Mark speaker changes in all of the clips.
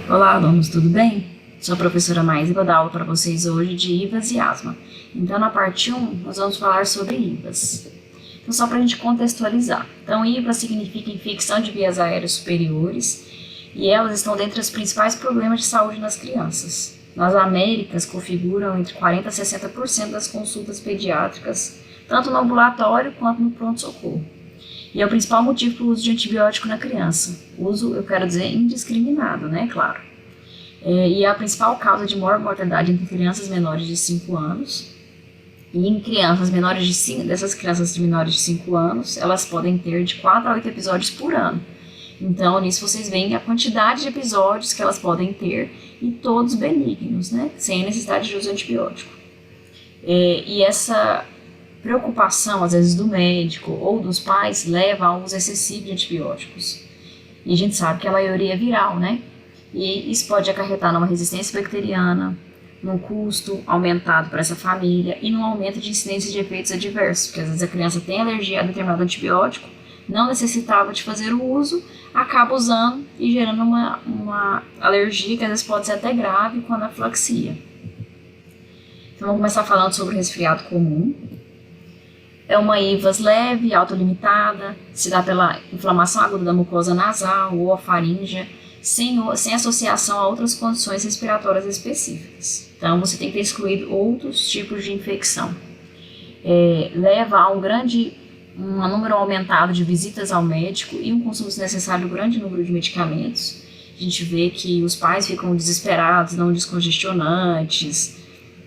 Speaker 1: Olá, alunos, tudo bem? Sou a professora Maísa e vou dar aula para vocês hoje de IVAs e asma. Então, na parte 1, nós vamos falar sobre IVAs. Então, só para a gente contextualizar. Então, IVA significa infecção de vias aéreas superiores e elas estão dentre os principais problemas de saúde nas crianças. Nas Américas, configuram entre 40% a 60% das consultas pediátricas, tanto no ambulatório quanto no pronto-socorro. E é o principal motivo para o uso de antibiótico na criança. Uso, eu quero dizer, indiscriminado, né? Claro. E é a principal causa de maior mortalidade entre crianças menores de 5 anos. E em crianças menores de 5, dessas crianças menores de 5 anos, elas podem ter de 4 a 8 episódios por ano. Então, nisso vocês veem a quantidade de episódios que elas podem ter e todos benignos, né? Sem necessidade de uso de antibiótico. E essa preocupação, às vezes, do médico ou dos pais leva a um uso excessivo de antibióticos. E a gente sabe que a maioria é viral, né? E isso pode acarretar numa resistência bacteriana, num custo aumentado para essa família e num aumento de incidência de efeitos adversos, porque às vezes a criança tem alergia a determinado antibiótico, não necessitava de fazer o uso, acaba usando e gerando uma alergia que às vezes pode ser até grave com anafilaxia. Então vamos começar falando sobre o resfriado comum. É uma IVAS leve, autolimitada, se dá pela inflamação aguda da mucosa nasal ou a faríngea, sem associação a outras condições respiratórias específicas. Então, você tem que ter excluído outros tipos de infecção. Leva a um número aumentado de visitas ao médico e um consumo desnecessário de grande número de medicamentos. A gente vê que os pais ficam desesperados, dão descongestionantes,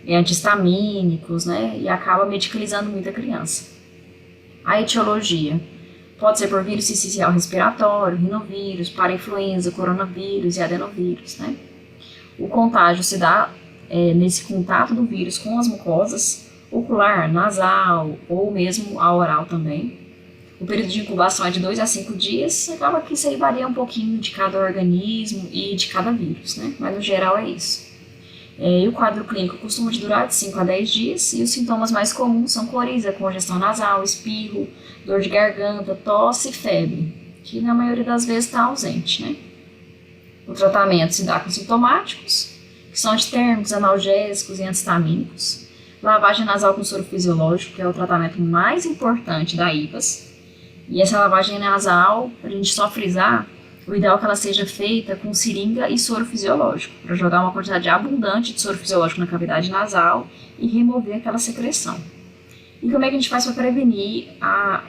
Speaker 1: antihistamínicos, né? E acaba medicalizando muito a criança. A etiologia pode ser por vírus sincicial respiratório, rinovírus, parainfluenza, coronavírus e adenovírus, né? O contágio se dá nesse contato do vírus com as mucosas ocular, nasal ou mesmo a oral também. O período de incubação é de 2 a 5 dias, acaba que isso aí varia um pouquinho de cada organismo e de cada vírus, né? Mas no geral é isso. E o quadro clínico costuma durar de 5 a 10 dias e os sintomas mais comuns são coriza, congestão nasal, espirro, dor de garganta, tosse e febre, que na maioria das vezes está ausente, né? O tratamento se dá com sintomáticos, que são antitérmicos, analgésicos e antihistamínicos. Lavagem nasal com soro fisiológico, que é o tratamento mais importante da IVAS. E essa lavagem nasal, para a gente só frisar, o ideal é que ela seja feita com seringa e soro fisiológico, para jogar uma quantidade abundante de soro fisiológico na cavidade nasal e remover aquela secreção. E como é que a gente faz para prevenir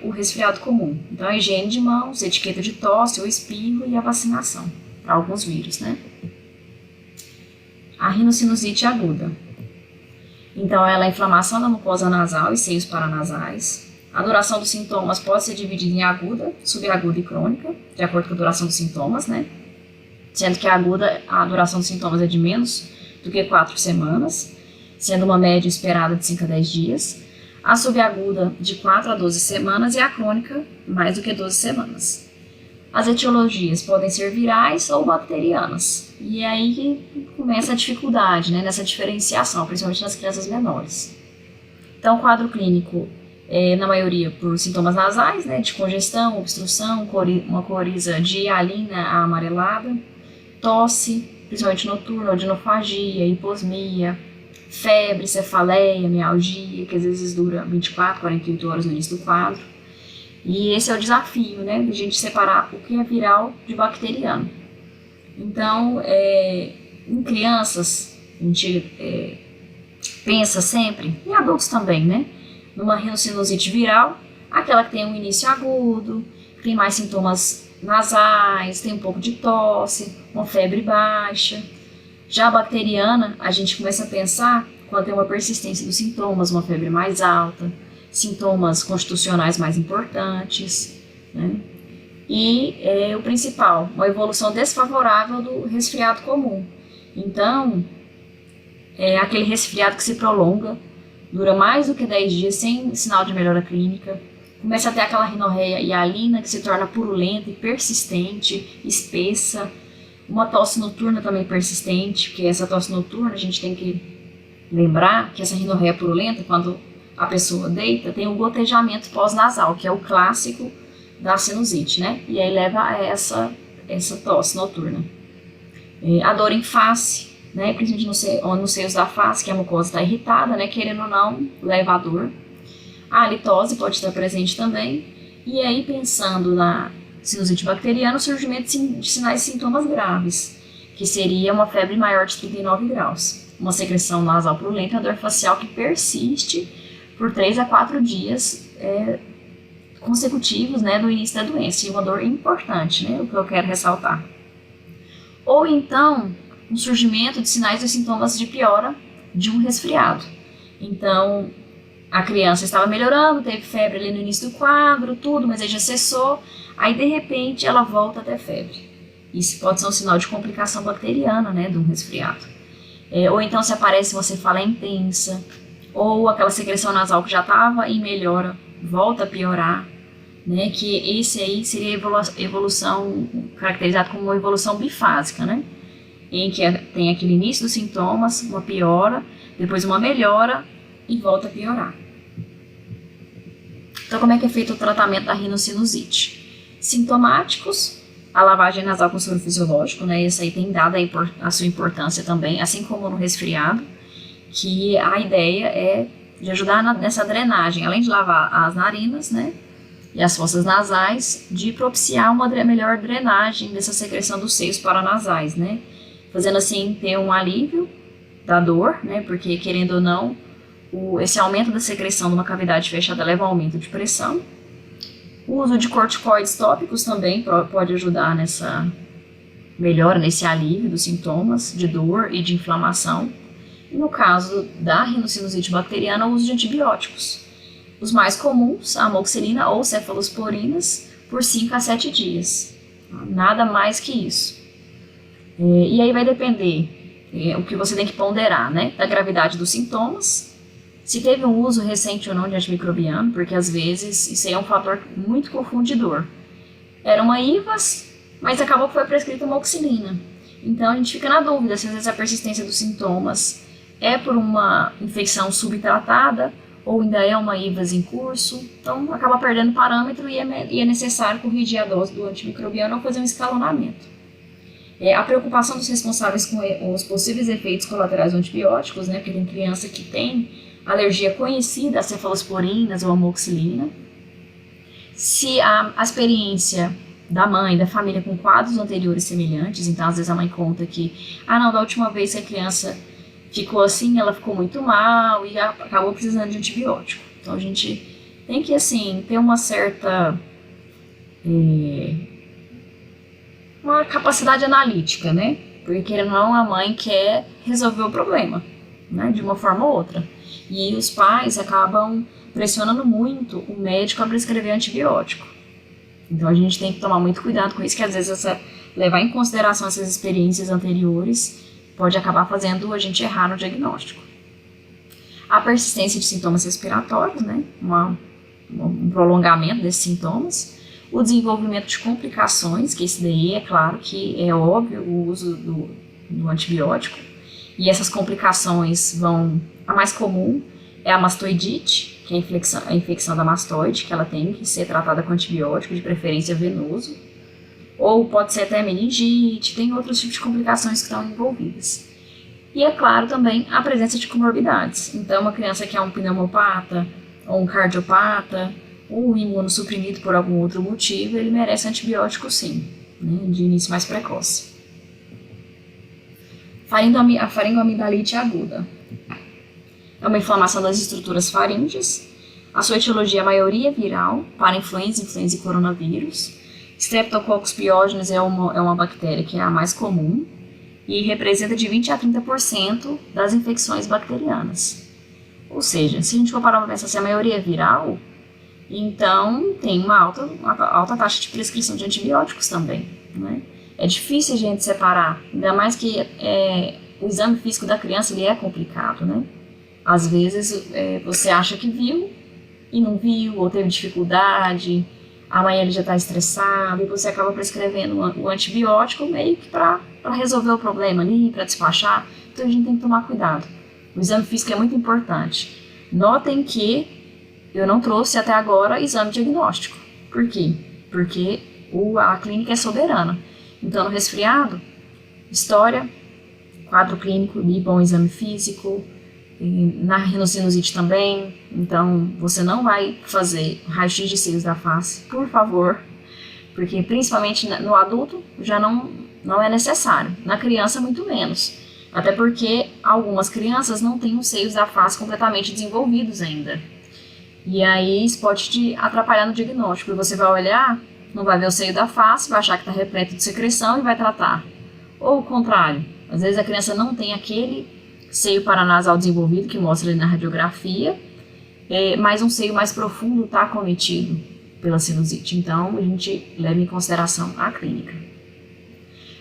Speaker 1: o resfriado comum? Então, a higiene de mãos, etiqueta de tosse ou espirro e a vacinação para alguns vírus, né? A rinocinusite aguda. Então, ela é a inflamação da mucosa nasal e seios paranasais. A duração dos sintomas pode ser dividida em aguda, subaguda e crônica, de acordo com a duração dos sintomas, né? Sendo que a aguda, a duração dos sintomas é de menos do que 4 semanas, sendo uma média esperada de 5 a 10 dias. A subaguda, de 4 a 12 semanas, e a crônica, mais do que 12 semanas. As etiologias podem ser virais ou bacterianas. E é aí que começa a dificuldade, né, nessa diferenciação, principalmente nas crianças menores. Então, o quadro clínico na maioria por sintomas nasais, né, de congestão, obstrução, uma coriza de hialina amarelada, tosse, principalmente noturna, odinofagia, hiposmia, febre, cefaleia, mialgia, que às vezes dura 24, 48 horas no início do quadro. E esse é o desafio, né, de a gente separar o que é viral de bacteriano. Então, em crianças, a gente pensa sempre, em adultos também, né, numa rinocinusite viral, aquela que tem um início agudo, que tem mais sintomas nasais, tem um pouco de tosse, uma febre baixa. Já a bacteriana, a gente começa a pensar quando tem uma persistência dos sintomas, uma febre mais alta, sintomas constitucionais mais importantes, né? E o principal, uma evolução desfavorável do resfriado comum. Então, é aquele resfriado que se prolonga, dura mais do que 10 dias sem sinal de melhora clínica, começa a ter aquela rinorreia hialina que se torna purulenta e persistente, espessa, uma tosse noturna também persistente, porque essa tosse noturna a gente tem que lembrar que essa rinorreia purulenta, quando a pessoa deita, tem um gotejamento pós-nasal, que é o clássico da sinusite, né? E aí leva a essa tosse noturna. A dor em face, né, principalmente nos seios da face, que a mucosa está irritada, né, querendo ou não, leva a dor. A halitose pode estar presente também. E aí, pensando na sinusite bacteriana, o surgimento de sinais e sintomas graves, que seria uma febre maior de 39 graus, uma secreção nasal purulenta e a dor facial que persiste por 3 a 4 dias consecutivos, né, no início da doença, e uma dor importante, né, o que eu quero ressaltar. Ou então, um surgimento de sinais e sintomas de piora de um resfriado. Então, a criança estava melhorando, teve febre ali no início do quadro, tudo, mas aí já cessou, aí de repente ela volta a ter febre. Isso pode ser um sinal de complicação bacteriana, né, de um resfriado. Ou então se aparece uma cefaleia intensa, ou aquela secreção nasal que já estava e melhora, volta a piorar, né, que esse aí seria a evolução caracterizada como uma evolução bifásica, né, em que tem aquele início dos sintomas, uma piora, depois uma melhora e volta a piorar. Então, como é que é feito o tratamento da rinocinusite? Sintomáticos, a lavagem nasal com soro fisiológico, né? Isso aí tem dado a sua importância também, assim como no resfriado, que a ideia é de ajudar nessa drenagem, além de lavar as narinas, né? E as fossas nasais, de propiciar uma melhor drenagem dessa secreção dos seios paranasais, né? Fazendo assim ter um alívio da dor, né? Porque, querendo ou não, esse aumento da secreção numa cavidade fechada leva a um aumento de pressão. O uso de corticoides tópicos também pode ajudar nessa melhora, nesse alívio dos sintomas de dor e de inflamação. E no caso da rinocinusite bacteriana, o uso de antibióticos. Os mais comuns, a amoxicilina ou cefalosporinas, por 5 a 7 dias. Nada mais que isso. E aí vai depender o que você tem que ponderar, né? Da gravidade dos sintomas, se teve um uso recente ou não de antimicrobiano, porque às vezes isso aí é um fator muito confundidor. Era uma IVAS, mas acabou que foi prescrita uma amoxicilina. Então a gente fica na dúvida se às vezes a persistência dos sintomas é por uma infecção subtratada ou ainda é uma IVAS em curso. Então acaba perdendo parâmetro e é necessário corrigir a dose do antimicrobiano ou fazer um escalonamento. A preocupação dos responsáveis com os possíveis efeitos colaterais do antibióticos, né, porque tem criança que tem alergia conhecida a cefalosporinas ou amoxicilina. Se a experiência da mãe, da família com quadros anteriores semelhantes, então às vezes a mãe conta que, da última vez que a criança ficou assim, ela ficou muito mal e acabou precisando de antibiótico. Então a gente tem que, assim, ter uma certa uma capacidade analítica, né? Porque não a mãe quer resolver o problema, né? De uma forma ou outra. E os pais acabam pressionando muito o médico a prescrever antibiótico. Então a gente tem que tomar muito cuidado com isso, que às vezes levar em consideração essas experiências anteriores pode acabar fazendo a gente errar no diagnóstico. A persistência de sintomas respiratórios, né? Um prolongamento desses sintomas. O desenvolvimento de complicações, que esse daí é claro que é óbvio o uso do antibiótico. E essas complicações a mais comum é a mastoidite, que é a infecção da mastoide, que ela tem que ser tratada com antibiótico, de preferência venoso. Ou pode ser até meningite, tem outros tipos de complicações que estão envolvidas. E é claro também a presença de comorbidades. Então, uma criança que é um pneumopata, ou um cardiopata, ou um imunossuprimido por algum outro motivo, ele merece antibiótico sim, né, de início mais precoce. A faringoamidalite aguda é uma inflamação das estruturas faríngeas. A sua etiologia, a maioria é viral, para influenza e coronavírus. Streptococcus pyogenes é uma bactéria que é a mais comum e representa de 20 a 30% das infecções bacterianas. Ou seja, se a gente for parar para pensar se a maioria é viral, então tem uma alta taxa de prescrição de antibióticos também, né? É difícil a gente separar, ainda mais que o exame físico da criança ele é complicado, né? Às vezes você acha que viu e não viu, ou teve dificuldade, amanhã ele já está estressado e você acaba prescrevendo o antibiótico meio que para resolver o problema ali, para despachar. Então a gente tem que tomar cuidado. O exame físico é muito importante. Notem que eu não trouxe até agora exame diagnóstico. Por quê? Porque a clínica é soberana. Então, no resfriado, História, quadro clínico e bom exame físico, na rinocinusite também. Então, você não vai fazer raio-x de seios da face, por favor, porque principalmente no adulto já não é necessário, na criança muito menos, até porque algumas crianças não têm os seios da face completamente desenvolvidos ainda. E aí isso pode te atrapalhar no diagnóstico, e você vai olhar, não vai ver o seio da face, vai achar que está repleto de secreção e vai tratar. Ou o contrário, às vezes a criança não tem aquele seio paranasal desenvolvido que mostra ali na radiografia, mas um seio mais profundo está acometido pela sinusite. Então, a gente leva em consideração a clínica.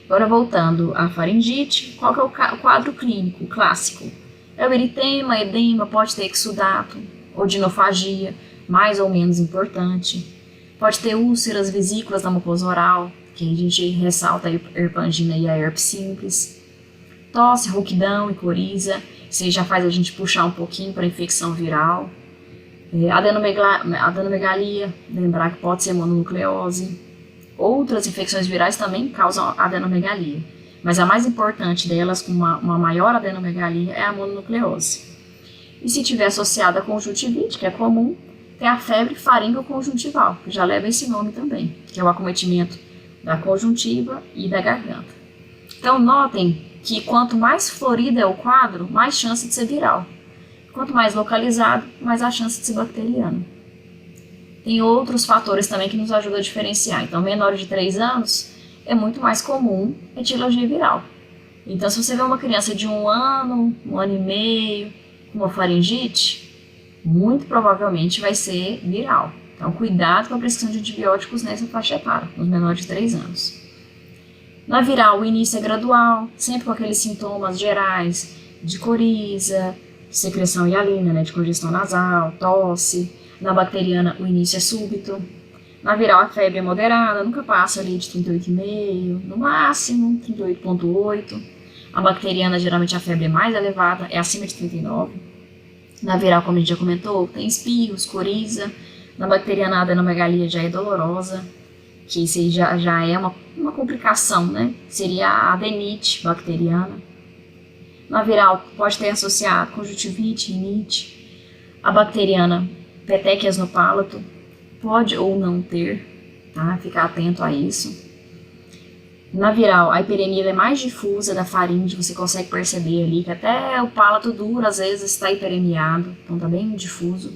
Speaker 1: Agora, voltando à faringite, qual que é o quadro clínico clássico? É o eritema, edema, pode ter exudato, odinofagia, mais ou menos importante. Pode ter úlceras, vesículas na mucosa oral, que a gente ressalta a herpangina e a herpes simples. Tosse, rouquidão e coriza, isso aí já faz a gente puxar um pouquinho para infecção viral. Adenomegalia, lembrar que pode ser mononucleose. Outras infecções virais também causam adenomegalia, mas a mais importante delas, com uma maior adenomegalia, é a mononucleose. E se tiver associada a conjuntivite, que é comum, tem a febre faringoconjuntival, que já leva esse nome também, que é o acometimento da conjuntiva e da garganta. Então, notem que quanto mais florido é o quadro, mais chance de ser viral. Quanto mais localizado, mais a chance de ser bacteriano. Tem outros fatores também que nos ajudam a diferenciar. Então, menores de 3 anos, é muito mais comum etiologia viral. Então, se você vê uma criança de 1 ano, 1 ano e meio, com uma faringite, muito provavelmente vai ser viral. Então, cuidado com a prescrição de antibióticos nessa faixa etária, nos menores de 3 anos. Na viral, o início é gradual, sempre com aqueles sintomas gerais de coriza, secreção hialina, né, de congestão nasal, tosse. Na bacteriana, o início é súbito. Na viral, a febre é moderada, nunca passa ali de 38,5, no máximo 38,8. A bacteriana, geralmente, a febre é mais elevada, é acima de 39. Na viral, como a gente já comentou, tem espirros, coriza. Na bacteriana, a adenomegalia já é dolorosa, que isso aí já é uma complicação, né? Seria a adenite bacteriana. Na viral, pode ter associado conjuntivite, rinite. A bacteriana, petequias no palato, pode ou não ter, tá? Ficar atento a isso. Na viral, a hiperemia é mais difusa da faringe, você consegue perceber ali que até o palato duro às vezes está hiperemiado, então está bem difuso.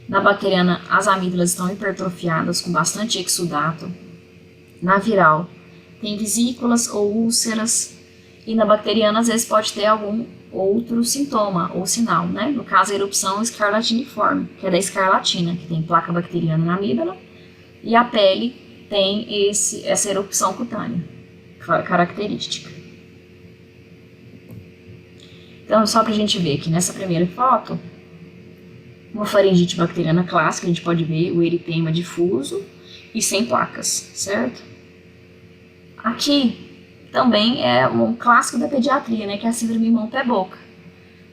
Speaker 1: Na bacteriana, as amígdalas estão hipertrofiadas com bastante exudato. Na viral, tem vesículas ou úlceras. E na bacteriana, às vezes, pode ter algum outro sintoma ou sinal, né? No caso, a erupção escarlatiniforme, que é da escarlatina, que tem placa bacteriana na amígdala. E a pele tem essa erupção cutânea característica. Então, só para a gente ver aqui nessa primeira foto, uma faringite bacteriana clássica, a gente pode ver o eritema difuso e sem placas, certo? Aqui também é um clássico da pediatria, né, que é a síndrome mão-pé-boca.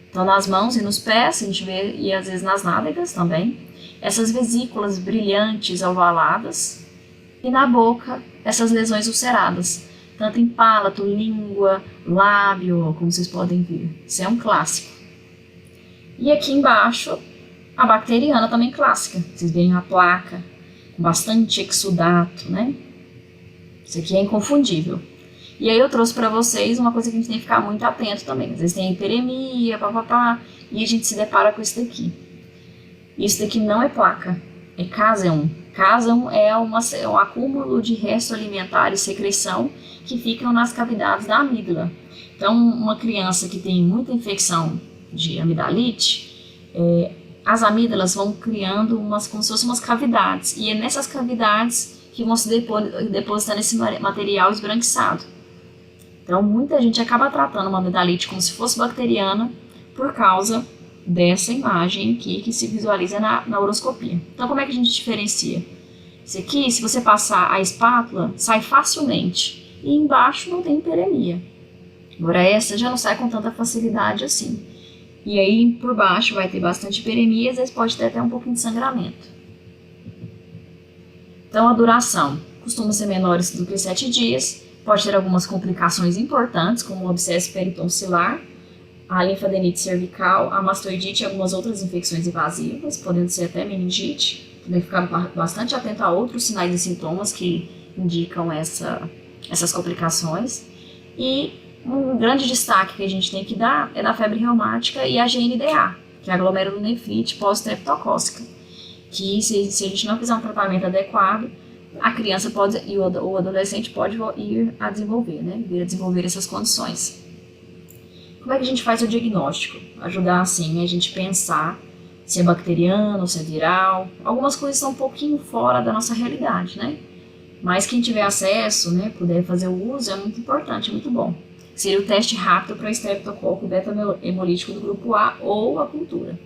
Speaker 1: Então, nas mãos e nos pés, a gente vê, e às vezes nas nádegas também, essas vesículas brilhantes, ovaladas, e na boca, essas lesões ulceradas, tanto em palato, língua, lábio, como vocês podem ver. Isso é um clássico. E aqui embaixo, a bacteriana também clássica. Vocês veem a placa com bastante exudato, né? Isso aqui é inconfundível. E aí eu trouxe para vocês uma coisa que a gente tem que ficar muito atento também. Às vezes tem hiperemia, papapá, e a gente se depara com isso daqui. Isso daqui não é placa, é caseum. Caseum é um acúmulo de resto alimentar e secreção que ficam nas cavidades da amígdala. Então, uma criança que tem muita infecção de amidalite, as amígdalas vão criando como se fossem umas cavidades, e é nessas cavidades que vão se depositando esse material esbranquiçado. Então, muita gente acaba tratando uma amidalite como se fosse bacteriana por causa dessa imagem aqui que se visualiza na uroscopia. Então, como é que a gente diferencia? Isso aqui, se você passar a espátula, sai facilmente, e embaixo não tem hiperemia. Agora essa já não sai com tanta facilidade assim. E aí, por baixo vai ter bastante hiperemia, às vezes pode ter até um pouquinho de sangramento. Então, a duração costuma ser menor do que 7 dias, Pode ter algumas complicações importantes, como o abscesso peritonsilar, a linfadenite cervical, a mastoidite e algumas outras infecções invasivas, podendo ser até meningite. Tem que ficar bastante atento a outros sinais e sintomas que indicam essas complicações. E um grande destaque que a gente tem que dar é da febre reumática e a GNDA, que é a glomerulonefrite pós-streptocócica, que se a gente não fizer um tratamento adequado, a criança pode e o adolescente pode ir a desenvolver, vir a desenvolver essas condições. Como é que a gente faz o diagnóstico? Ajudar, assim, a gente pensar se é bacteriano, se é viral. Algumas coisas estão um pouquinho fora da nossa realidade, Mas quem tiver acesso, puder fazer o uso, é muito importante, é muito bom. Seria o teste rápido para o estreptococo beta-hemolítico do grupo A ou a cultura.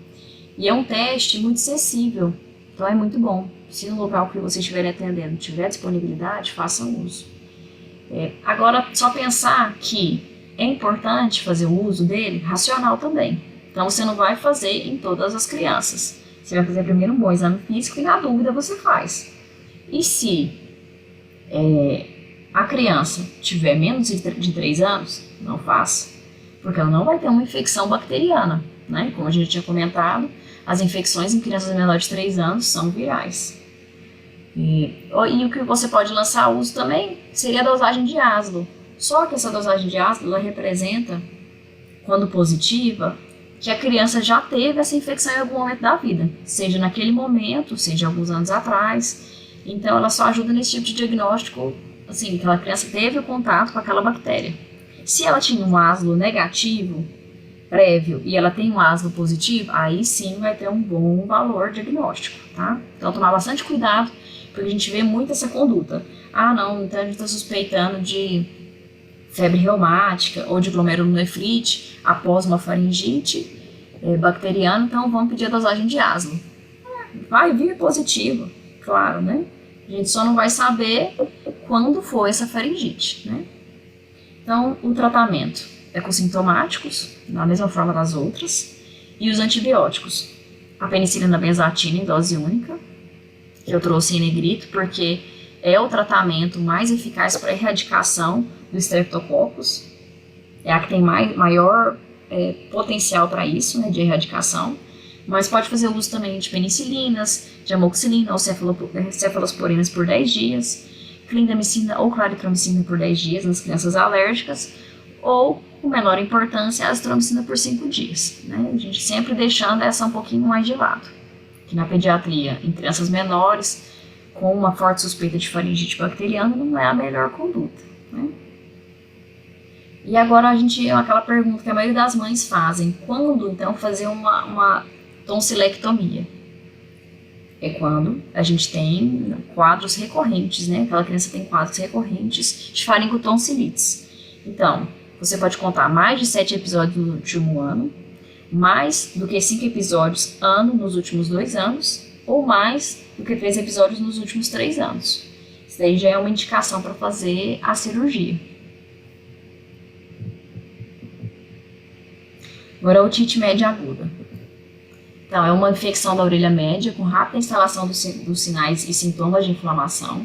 Speaker 1: E é um teste muito acessível, então é muito bom. Se no local que você estiver atendendo tiver disponibilidade, faça uso. Agora, só pensar que é importante fazer o uso dele racional também. Então, você não vai fazer em todas as crianças. Você vai fazer primeiro um bom exame físico e, na dúvida, você faz. E se a criança tiver menos de 3 anos, não faça, porque ela não vai ter uma infecção bacteriana, Como a gente tinha comentado, as infecções em crianças menores de 3 anos são virais. E o que você pode lançar a uso também seria a dosagem de ácido. Só que essa dosagem de ácido, ela representa, quando positiva, que a criança já teve essa infecção em algum momento da vida, seja naquele momento, seja alguns anos atrás. Então, ela só ajuda nesse tipo de diagnóstico, assim, que aquela criança teve o contato com aquela bactéria. Se ela tinha um ácido negativo prévio e ela tem um ácido positivo, aí sim vai ter um bom valor diagnóstico, tá? Então, tomar bastante cuidado, porque a gente vê muito essa conduta. Ah, não, então a gente está suspeitando de febre reumática ou de glomerulonefrite após uma faringite bacteriana, então vamos pedir a dosagem de ácido. Vai vir positivo, claro, A gente só não vai saber quando foi essa faringite, Então, o tratamento é com sintomáticos, da mesma forma das outras, e os antibióticos. A penicilina benzatina em dose única, que eu trouxe em negrito, porque é o tratamento mais eficaz para a erradicação do Streptococcus, é a que tem maior potencial para isso, de erradicação, mas pode fazer uso também de penicilinas, de amoxicilina ou cefalosporinas por 10 dias, clindamicina ou claritromicina por 10 dias nas crianças alérgicas, ou, com menor importância, a azitromicina por 5 dias. A gente sempre deixando essa um pouquinho mais de lado, que na pediatria, em crianças menores, com uma forte suspeita de faringite bacteriana, não é a melhor conduta. E agora a gente, aquela pergunta que a maioria das mães fazem, quando então fazer uma tonsilectomia? É quando a gente tem quadros recorrentes, Aquela criança tem quadros recorrentes de faringotonsilites. Então, você pode contar mais de 7 episódios no último ano, mais do que 5 episódios ano nos últimos 2 anos, ou mais do que 3 episódios nos últimos 3 anos. Isso daí já é uma indicação para fazer a cirurgia. Agora, a otite média aguda. Então, é uma infecção da orelha média com rápida instalação dos sinais e sintomas de inflamação.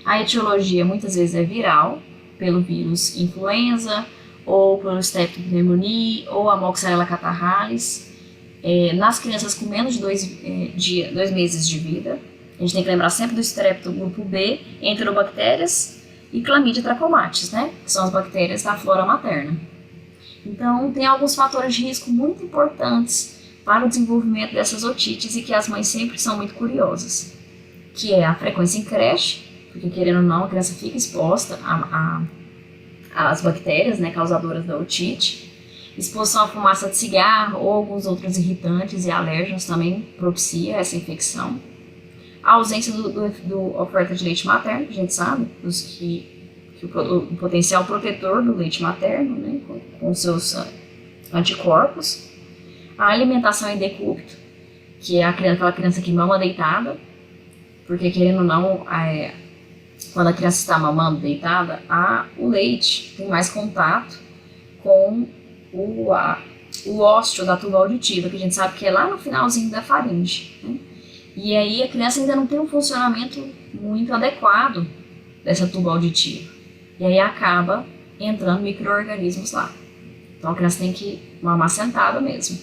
Speaker 1: A etiologia muitas vezes é viral, pelo vírus influenza, ou pelo Streptopneumoniae, ou a Moxarella catarrhalis. Nas crianças com menos de 2 meses de vida, a gente tem que lembrar sempre do Strepto grupo B, enterobactérias e Chlamydia trachomatis, que são as bactérias da flora materna. Então, tem alguns fatores de risco muito importantes para o desenvolvimento dessas otites e que as mães sempre são muito curiosas, que é a frequência em creche, porque querendo ou não, a criança fica exposta às bactérias, causadoras da otite, exposição à fumaça de cigarro ou alguns outros irritantes e alérgenos também propicia essa infecção. A ausência do oferta de leite materno, que a gente sabe, o potencial protetor do leite materno, com seus anticorpos. A alimentação em decúbito, que é aquela criança que mama deitada, porque querendo ou não, quando a criança está mamando deitada, o leite tem mais contato com o ósteo da tuba auditiva, que a gente sabe que é lá no finalzinho da faringe. E aí a criança ainda não tem um funcionamento muito adequado dessa tuba auditiva. E aí acaba entrando micro-organismos lá. Então a criança tem que mamar sentada mesmo.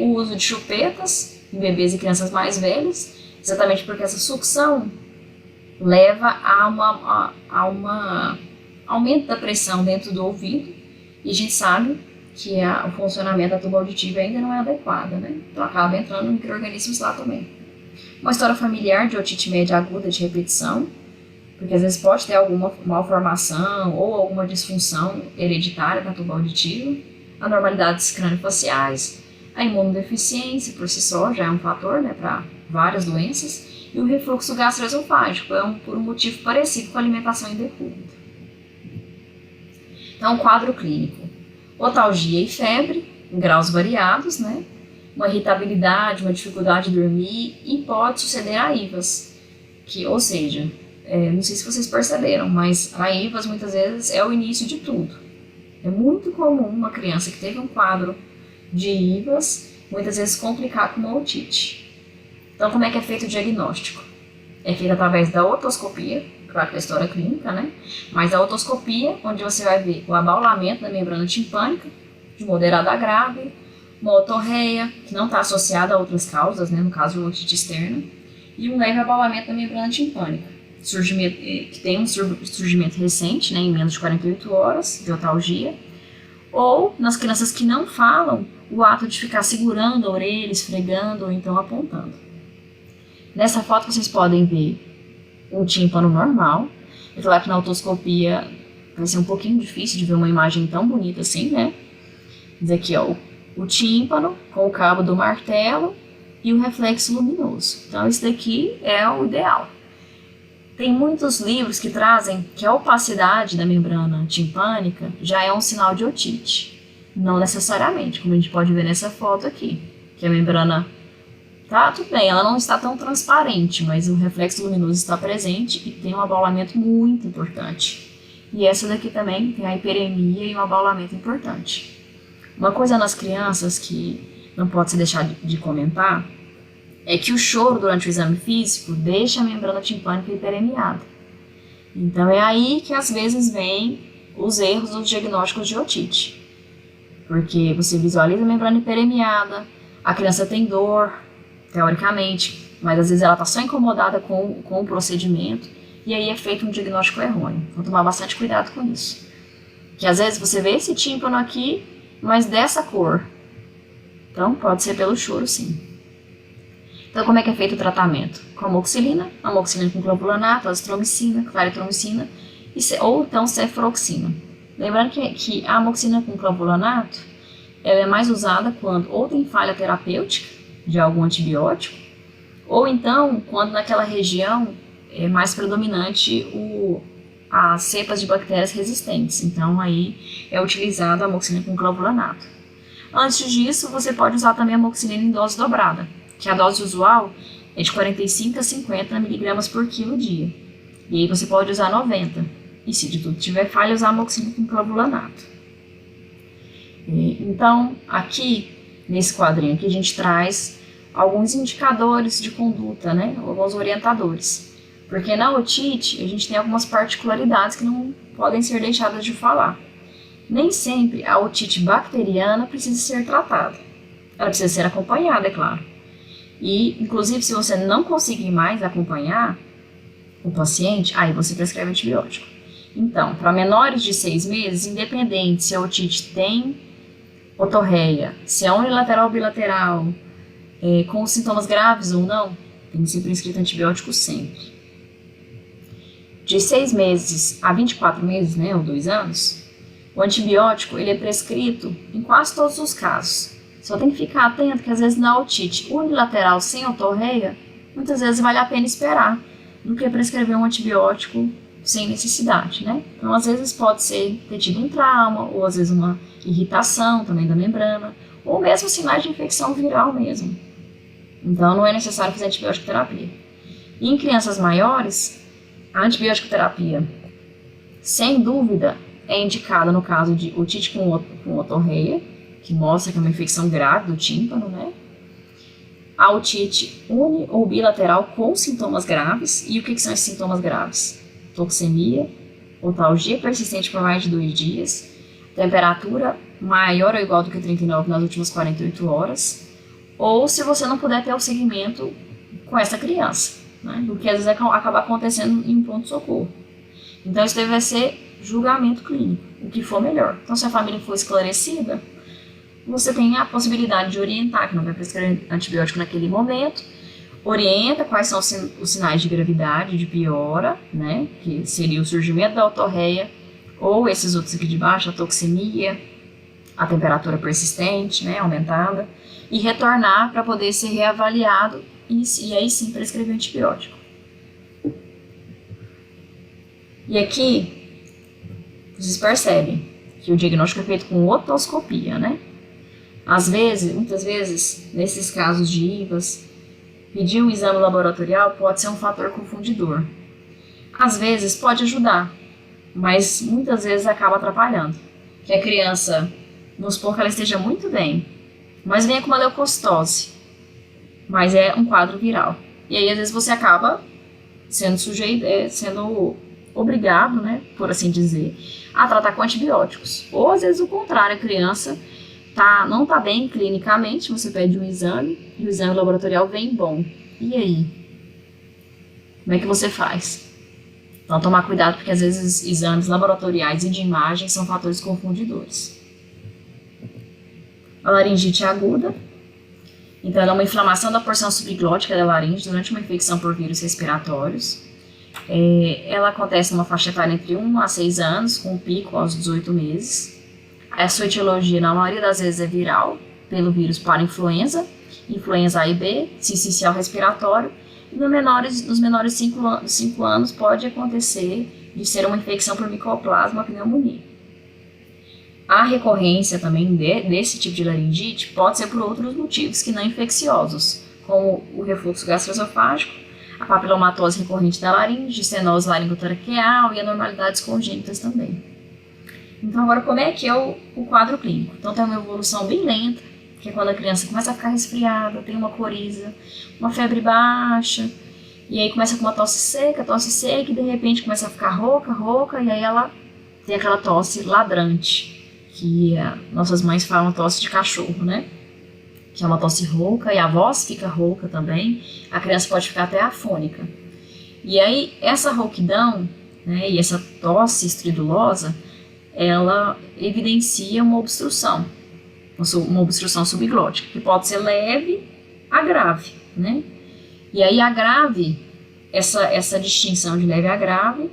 Speaker 1: O uso de chupetas em bebês e crianças mais velhas, exatamente porque essa sucção leva a uma aumento da pressão dentro do ouvido, e a gente sabe que o funcionamento da tuba auditiva ainda não é adequado, né? Então acaba entrando micro-organismos lá também. Uma história familiar de otite média aguda de repetição, porque às vezes pode ter alguma malformação ou alguma disfunção hereditária da tuba auditiva, anormalidades crânio-faciais, a imunodeficiência por si só já é um fator, né, para várias doenças, e o refluxo gastroesofágico por um motivo parecido com a alimentação indecúbita. Então, quadro clínico: otalgia e febre, em graus variados, né? Uma irritabilidade, uma dificuldade de dormir, e pode suceder a IVAS, ou seja, não sei se vocês perceberam, mas a IVAS muitas vezes é o início de tudo. É muito comum uma criança que teve um quadro de IVAS, muitas vezes complicar com uma otite. Então, como é que é feito o diagnóstico? É feito através da otoscopia, claro que é a história clínica, né? Mas a otoscopia, onde você vai ver o abaulamento da membrana timpânica, de moderado a grave, uma otorreia, que não está associada a outras causas, né? No caso de uma otite externa, e um leve abaulamento da membrana timpânica, que tem um surgimento recente, né? Em menos de 48 horas, de otalgia, ou nas crianças que não falam, o ato de ficar segurando a orelha, esfregando ou então apontando. Nessa foto vocês podem ver um tímpano normal. É claro que na otoscopia vai ser um pouquinho difícil de ver uma imagem tão bonita assim, né? Mas aqui, ó, o tímpano com o cabo do martelo e o reflexo luminoso. Então esse daqui é o ideal. Tem muitos livros que trazem que a opacidade da membrana timpânica já é um sinal de otite. Não necessariamente, como a gente pode ver nessa foto aqui, que a membrana tá tudo bem, ela não está tão transparente, mas o reflexo luminoso está presente e tem um abaulamento muito importante. E essa daqui também tem a hiperemia e um abaulamento importante. Uma coisa nas crianças que não pode se deixar de comentar é que o choro durante o exame físico deixa a membrana timpânica hiperemiada. Então é aí que às vezes vem os erros dos diagnósticos de otite. Porque você visualiza a membrana hiperemiada, a criança tem dor, teoricamente, mas às vezes ela está só incomodada com o procedimento, e aí é feito um diagnóstico errôneo. Então tomar bastante cuidado com isso. Que às vezes você vê esse tímpano aqui, mas dessa cor. Então pode ser pelo choro, sim. Então como é que é feito o tratamento? Com amoxicilina com clavulanato, azitromicina, claritromicina, ou então cefaloxina. Lembrando que a amoxicilina com clavulanato, ela é mais usada quando ou tem falha terapêutica de algum antibiótico, ou então quando naquela região é mais predominante as cepas de bactérias resistentes. Então aí é utilizada a amoxicilina com clavulanato. Antes disso, você pode usar também a amoxicilina em dose dobrada, que a dose usual é de 45 a 50 mg por quilo dia. E aí você pode usar 90. E se de tudo tiver falha, usar a amoxicilina com clavulanato. Então, aqui, nesse quadrinho aqui, a gente traz alguns indicadores de conduta, né? Alguns orientadores. Porque na otite, a gente tem algumas particularidades que não podem ser deixadas de falar. Nem sempre a otite bacteriana precisa ser tratada. Ela precisa ser acompanhada, é claro. E, inclusive, se você não conseguir mais acompanhar o paciente, aí você prescreve antibiótico. Então, para menores de 6 meses, independente se a otite tem otorreia, se é unilateral ou bilateral, com sintomas graves ou não, tem que ser prescrito antibiótico sempre. De 6 meses a 24 meses, né, ou 2 anos, o antibiótico ele é prescrito em quase todos os casos. Só tem que ficar atento que às vezes na otite unilateral sem otorreia, muitas vezes vale a pena esperar do que prescrever um antibiótico sem necessidade, né? Então às vezes pode ter tido um trauma, ou às vezes uma irritação também da membrana, ou mesmo sinais de infecção viral mesmo. Então não é necessário fazer antibiótico terapia. E em crianças maiores, a antibiótico terapia, sem dúvida, é indicada no caso de otite com otorreia, que mostra que é uma infecção grave do tímpano, né? A otite uni ou bilateral com sintomas graves. E o que são esses sintomas graves? Toxemia, otalgia persistente por mais de 2 dias, temperatura maior ou igual do que 39 nas últimas 48 horas, ou se você não puder ter o segmento com essa criança, né? O que às vezes acaba acontecendo em um pronto-socorro. Então isso deve ser julgamento clínico, o que for melhor. Então se a família for esclarecida, você tem a possibilidade de orientar, que não vai prescrever antibiótico naquele momento, orienta quais são os sinais de gravidade, de piora, né, que seria o surgimento da otorreia, ou esses outros aqui de baixo, a toxemia, a temperatura persistente, né, aumentada, e retornar para poder ser reavaliado e aí sim prescrever antibiótico. E aqui, vocês percebem que o diagnóstico é feito com otoscopia, né? Às vezes, muitas vezes, nesses casos de IVAs, pedir um exame laboratorial pode ser um fator confundidor. Às vezes pode ajudar, mas muitas vezes acaba atrapalhando. Que a criança, vamos supor que ela esteja muito bem, mas venha com uma leucocitose, mas é um quadro viral. E aí às vezes você acaba sendo sendo obrigado, né, por assim dizer, a tratar com antibióticos. Ou às vezes o contrário, a criança não está bem clinicamente, você pede um exame e o exame laboratorial vem bom. E aí? Como é que você faz? Então, tomar cuidado, porque às vezes exames laboratoriais e de imagem são fatores confundidores. A laringite aguda. Então, ela é uma inflamação da porção subglótica da laringe durante uma infecção por vírus respiratórios. Ela acontece numa faixa etária entre 1 a 6 anos, com pico aos 18 meses. A sua etiologia, na maioria das vezes, é viral, pelo vírus parainfluenza, influenza A e B, sincicial respiratório, e nos menores de 5 anos pode acontecer de ser uma infecção por micoplasma, pneumonia. A recorrência também desse tipo de laringite pode ser por outros motivos que não infecciosos, como o refluxo gastroesofágico, a papilomatose recorrente da laringe, estenose laringotraqueal e anormalidades congênitas também. Então, agora, como é que é o quadro clínico? Então, tem uma evolução bem lenta, que é quando a criança começa a ficar resfriada, tem uma coriza, uma febre baixa, e aí começa com uma tosse seca, e de repente começa a ficar rouca, e aí ela tem aquela tosse ladrante, que nossas mães falam tosse de cachorro, né? Que é uma tosse rouca, e a voz fica rouca também, a criança pode ficar até afônica. E aí, essa rouquidão, né, e essa tosse estridulosa, ela evidencia uma obstrução subglótica, que pode ser leve a grave, né? E aí a grave, essa distinção de leve a grave,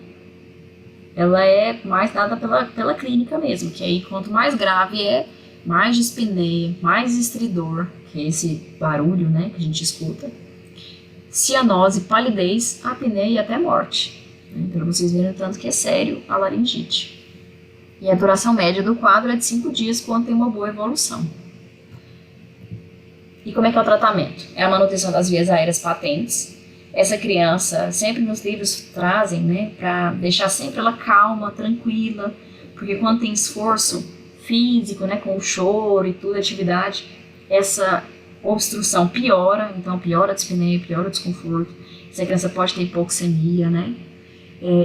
Speaker 1: ela é mais dada pela clínica mesmo, que aí quanto mais grave mais dispneia, mais estridor, que é esse barulho, né, que a gente escuta, cianose, palidez, apneia e até morte, né, para vocês verem o tanto que é sério a laringite. E a duração média do quadro é de 5 dias quando tem uma boa evolução. E como é que é o tratamento? É a manutenção das vias aéreas patentes. Essa criança, sempre nos livros trazem, né, para deixar sempre ela calma, tranquila, porque quando tem esforço físico, né, com o choro e tudo, atividade, essa obstrução piora, então piora a dispneia, piora o desconforto. Essa criança pode ter hipoxemia, né?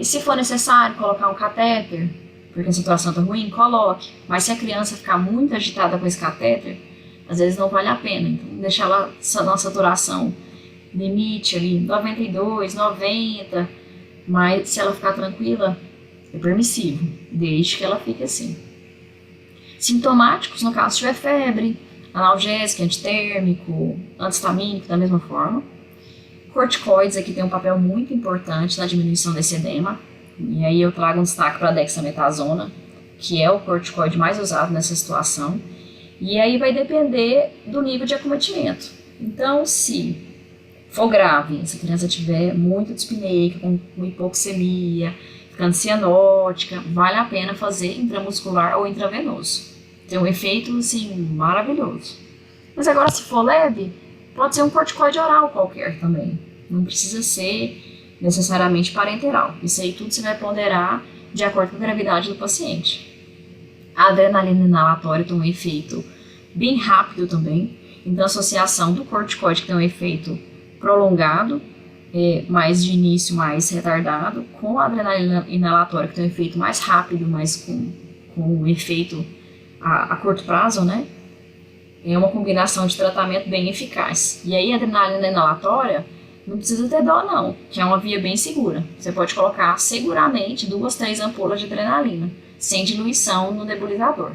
Speaker 1: Se for necessário colocar um catéter, porque a situação está ruim, coloque. Mas se a criança ficar muito agitada com esse catéter, às vezes não vale a pena. Então, deixar ela na saturação limite ali, 92, 90, mas se ela ficar tranquila, é permissivo, desde que ela fique assim. Sintomáticos, no caso, se tiver febre, analgésico, antitérmico, antistamínico, da mesma forma. Corticoides aqui tem um papel muito importante na diminuição desse edema. E aí eu trago um destaque para a dexametasona, que é o corticoide mais usado nessa situação. E aí vai depender do nível de acometimento. Então, se for grave, se a criança tiver muito dispneica, com hipoxemia, ficando cianótica, vale a pena fazer intramuscular ou intravenoso. Tem um efeito, assim, maravilhoso. Mas agora, se for leve, pode ser um corticoide oral qualquer também. Não precisa ser necessariamente parenteral. Isso aí tudo você vai ponderar de acordo com a gravidade do paciente. A adrenalina inalatória tem um efeito bem rápido também. Então, a associação do corticoide, que tem um efeito prolongado, mais de início, mais retardado, com a adrenalina inalatória, que tem um efeito mais rápido, mas com um efeito a curto prazo, né? É uma combinação de tratamento bem eficaz. E aí a adrenalina inalatória não precisa ter dó não, que é uma via bem segura. Você pode colocar seguramente 2, 3 ampolas de adrenalina, sem diluição no nebulizador.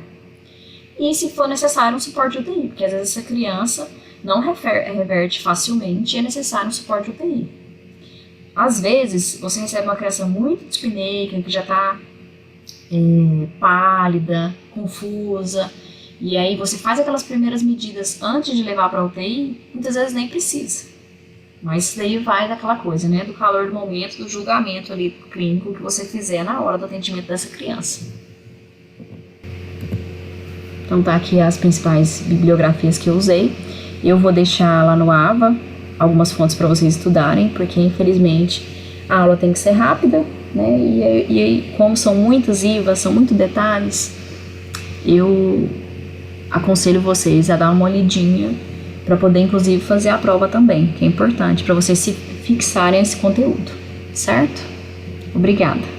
Speaker 1: E se for necessário um suporte UTI, porque às vezes essa criança não reverte facilmente e é necessário um suporte UTI. Às vezes você recebe uma criança muito dispneica, que já está pálida, confusa, e aí você faz aquelas primeiras medidas antes de levar para a UTI, muitas vezes nem precisa. Mas isso daí vai daquela coisa, né? Do calor do momento, do julgamento ali clínico que você fizer na hora do atendimento dessa criança. Então tá aqui as principais bibliografias que eu usei. Eu vou deixar lá no AVA algumas fontes para vocês estudarem, porque infelizmente a aula tem que ser rápida, né? E como são muitas IVAs, são muitos detalhes, eu aconselho vocês a dar uma olhadinha para poder inclusive fazer a prova também, que é importante para vocês se fixarem esse conteúdo, certo? Obrigada!